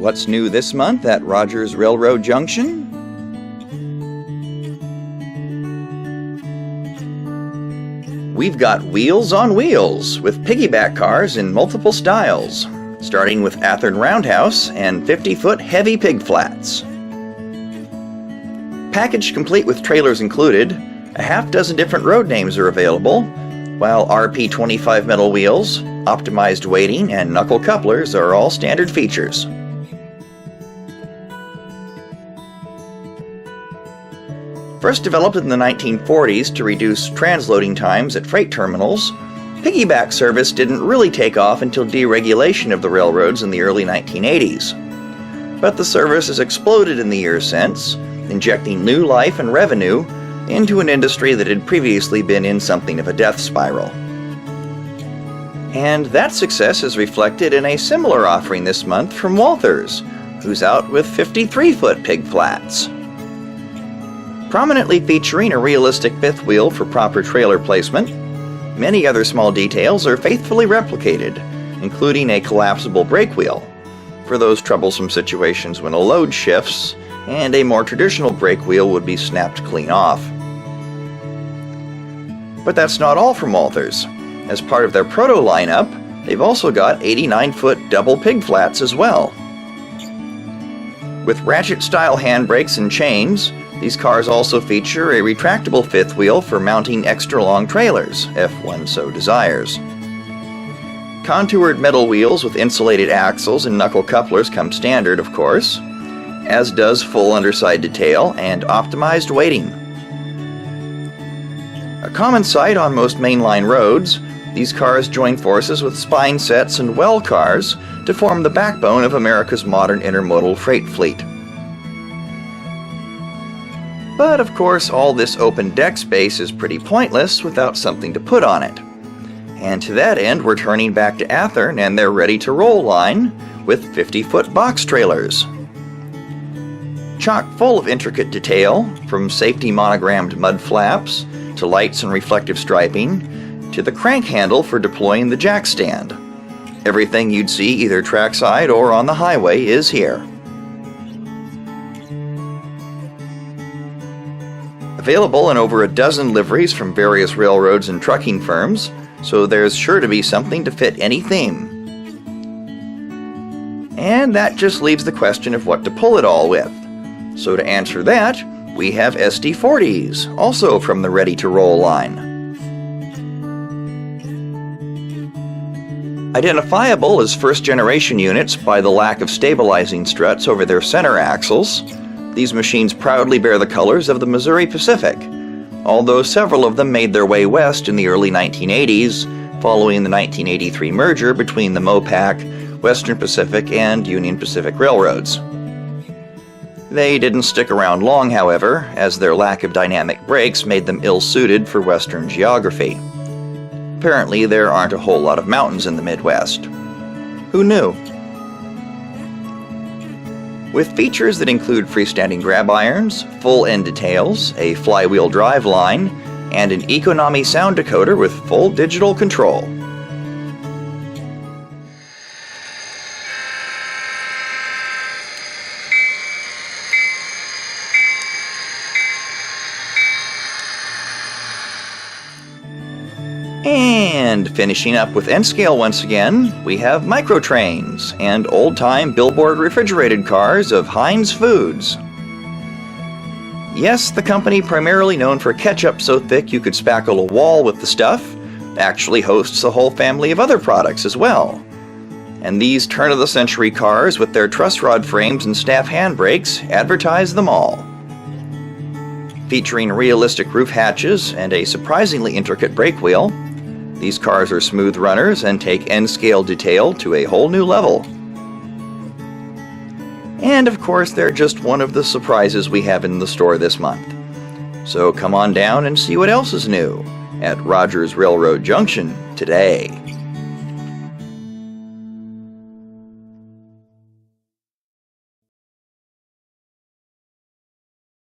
What's new this month at Rogers Railroad Junction? We've got wheels on wheels with piggyback cars in multiple styles, starting with Athern Roundhouse and 50-foot heavy pig flats. Packaged complete with trailers included, a half-dozen different road names are available, while RP25 metal wheels, optimized weighting, and knuckle couplers are all standard features. First developed in the 1940s to reduce transloading times at freight terminals, piggyback service didn't really take off until deregulation of the railroads in the early 1980s. But the service has exploded in the years since, injecting new life and revenue into an industry that had previously been in something of a death spiral. And that success is reflected in a similar offering this month from Walthers, who's out with 53-foot pig flats. Prominently featuring a realistic fifth wheel for proper trailer placement, many other small details are faithfully replicated, including a collapsible brake wheel for those troublesome situations when a load shifts and a more traditional brake wheel would be snapped clean off. But that's not all from Walthers. As part of their proto lineup, they've also got 89-foot double pig flats as well. With ratchet-style handbrakes and chains, these cars also feature a retractable fifth wheel for mounting extra-long trailers, if one so desires. Contoured metal wheels with insulated axles and knuckle couplers come standard, of course, as does full underside detail and optimized weighting. A common sight on most mainline roads, these cars join forces with spine sets and well cars to form the backbone of America's modern intermodal freight fleet. But of course, all this open deck space is pretty pointless without something to put on it. And to that end, we're turning back to Athern and their ready-to-roll line with 50-foot box trailers. Chock full of intricate detail, from safety monogrammed mud flaps, to lights and reflective striping, to the crank handle for deploying the jack stand. Everything you'd see either trackside or on the highway is here. Available in over a dozen liveries from various railroads and trucking firms, so there's sure to be something to fit any theme. And that just leaves the question of what to pull it all with. So to answer that, we have SD40s, also from the ready-to-roll line. Identifiable as first-generation units by the lack of stabilizing struts over their center axles, these machines proudly bear the colors of the Missouri Pacific, although several of them made their way west in the early 1980s, following the 1983 merger between the MoPac, Western Pacific, and Union Pacific Railroads. They didn't stick around long, however, as their lack of dynamic brakes made them ill-suited for Western geography. Apparently, there aren't a whole lot of mountains in the Midwest. Who knew? With features that include freestanding grab irons, full end details, a flywheel drive line, and an Economy sound decoder with full digital control. And finishing up with N-Scale once again, we have microtrains and old-time billboard refrigerated cars of Heinz Foods. Yes, the company primarily known for ketchup so thick you could spackle a wall with the stuff, actually hosts a whole family of other products as well. And these turn-of-the-century cars with their truss rod frames and staff handbrakes advertise them all. Featuring realistic roof hatches and a surprisingly intricate brake wheel, these cars are smooth runners and take N-Scale detail to a whole new level. And of course, they're just one of the surprises we have in the store this month. So come on down and see what else is new at Rogers Railroad Junction today.